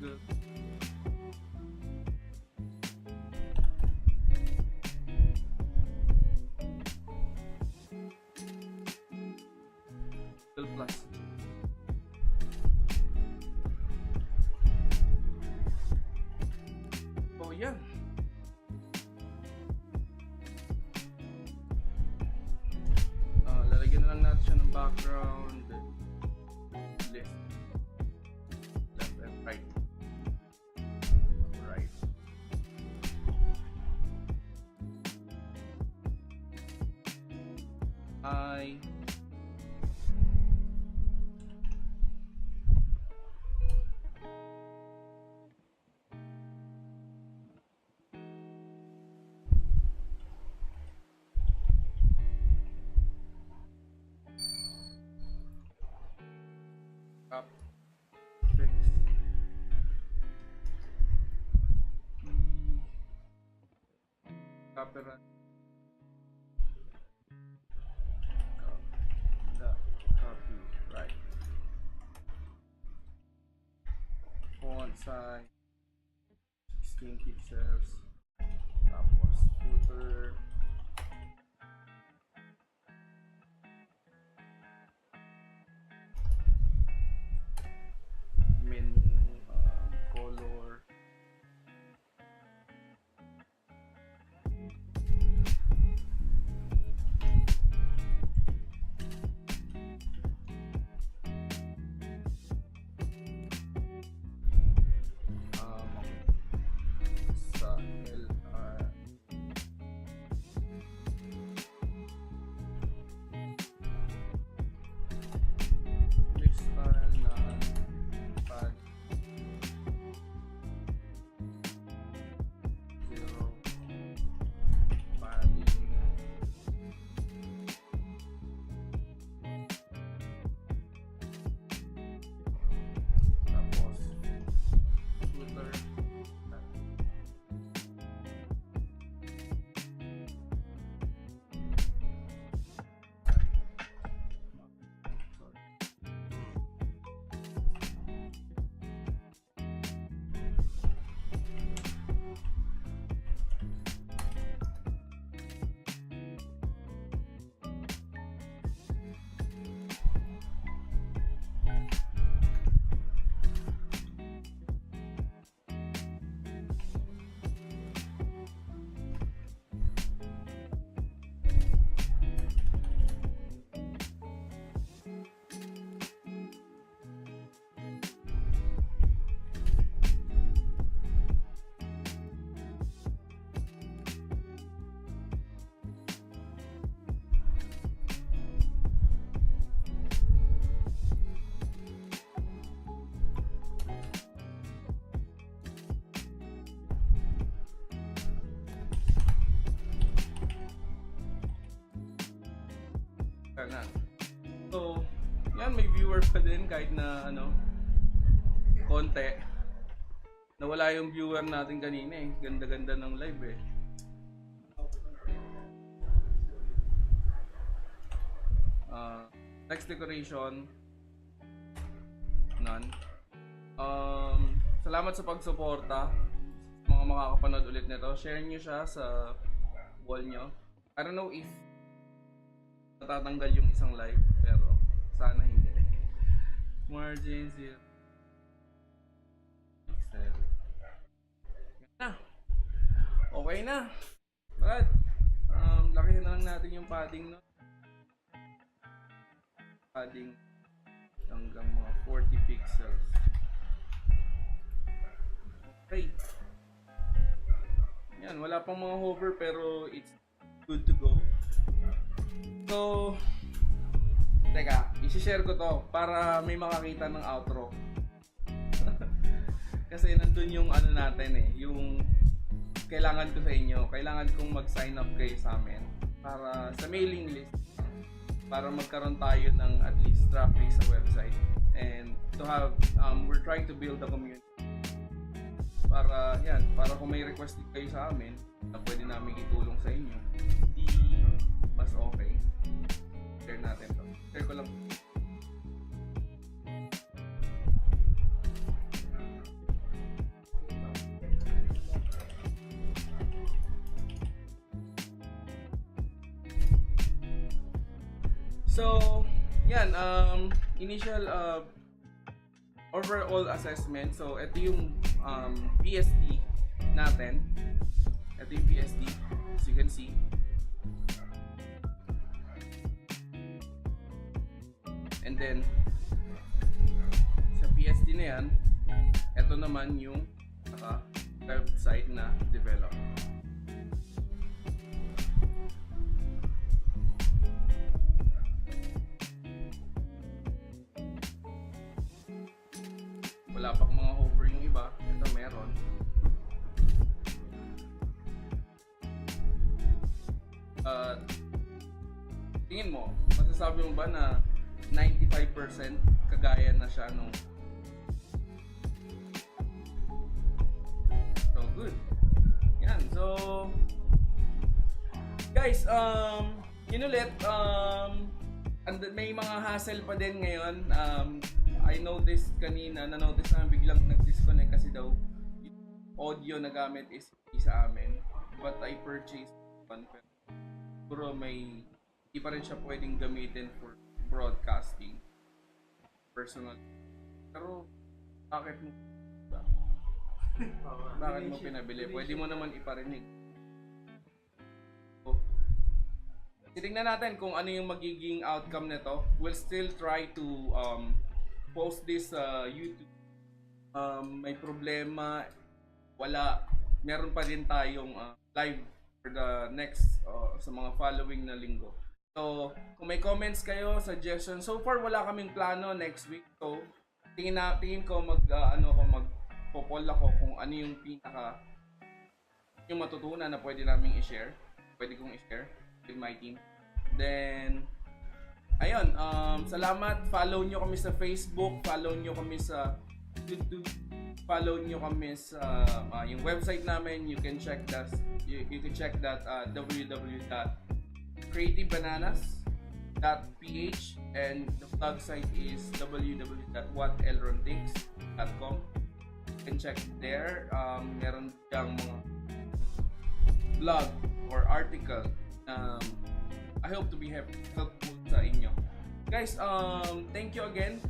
good. Plus. Oh, yan. Lalagyan na lang natin siya ng background. Left and right. Right. Up. Fix. Copyright. Copyright. Font size 16 pixels. Tapos footer. Menu, color. Sa LR. Next style na pad 0 padding. Tapos footer. Na. So, yan, may viewers pa din kahit na konti. Nawala yung viewer natin kanina eh. Ganda-ganda ng live eh. Text decoration, none. Salamat sa pagsuporta. Mga makakapanood ulit nito, share nyo siya sa wall nyo. I don't know if natatanggal yung isang live, pero sana hindi. Margins here. Okay na. Brad, lakihan na lang natin yung padding, no? Padding hanggang mga 40 pixels. Okay. Yan, wala pang mga hover pero it's good to go. So, teka, isi-share ko to para may makakita ng outro. Kasi nandun yung natin eh, yung kailangan ko sa inyo. Kailangan kong mag-sign up kayo sa amin para sa mailing list, para magkaroon tayo ng at least traffic sa website, and to have we're trying to build a community para kung may request kayo sa amin na pwede namin itulong sa inyo, di mas okay, share natin to. Share ko lang. So, yan, initial overall assessment. So, ito yung PSD natin. Ito yung PSD, as you can see. And then, sa PSD na yan, ito naman yung website na develop. Wala pang mga hover yung iba. Ito meron. Tingin mo, masasabi mo ba na 95% kagaya na siya nung so good. Yan. So guys, yun ulit, may mga hassle pa din ngayon. I noticed kanina, na-notice namin biglang nag-disconnect kasi daw yung audio na gamit is hindi sa amin. But I purchased one, pero siguro hindi pa rin siya pwedeng gamitin for broadcasting personal. Pero bakit mo pinabili? Pwede mo naman iparinig. So, titingnan natin kung ano yung magiging outcome nito. We'll still try to post this sa YouTube. May problema, wala, meron pa din tayong live for the next sa mga following na linggo. So, kung may comments kayo, suggestions, so far wala kaming plano next week. So, tingin ko magpo-poll ako kung ano yung yung matutunan na pwede naming i-share. Pwede kong i-share with my team. Then, ayun, salamat. Follow nyo kami sa Facebook, follow nyo kami sa YouTube, follow nyo kami sa yung website namin. You can check that www.creativebananas.ph, and the blog site is www.whatelronthinks.com. You can check there. Meron diyang mga blog or article. I hope to be helpful sa inyo. Guys, thank you again.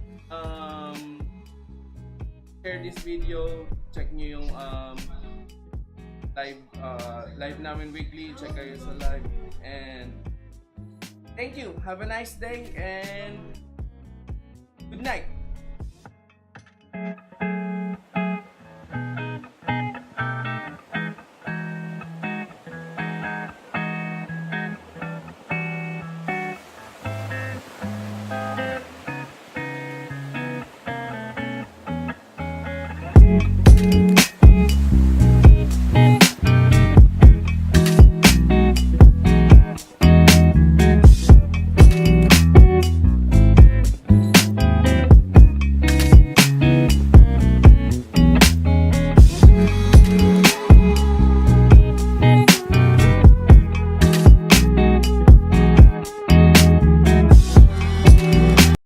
Share this video. Check nyo yung live namin weekly. Check kayo sa live. And thank you. Have a nice day and good night.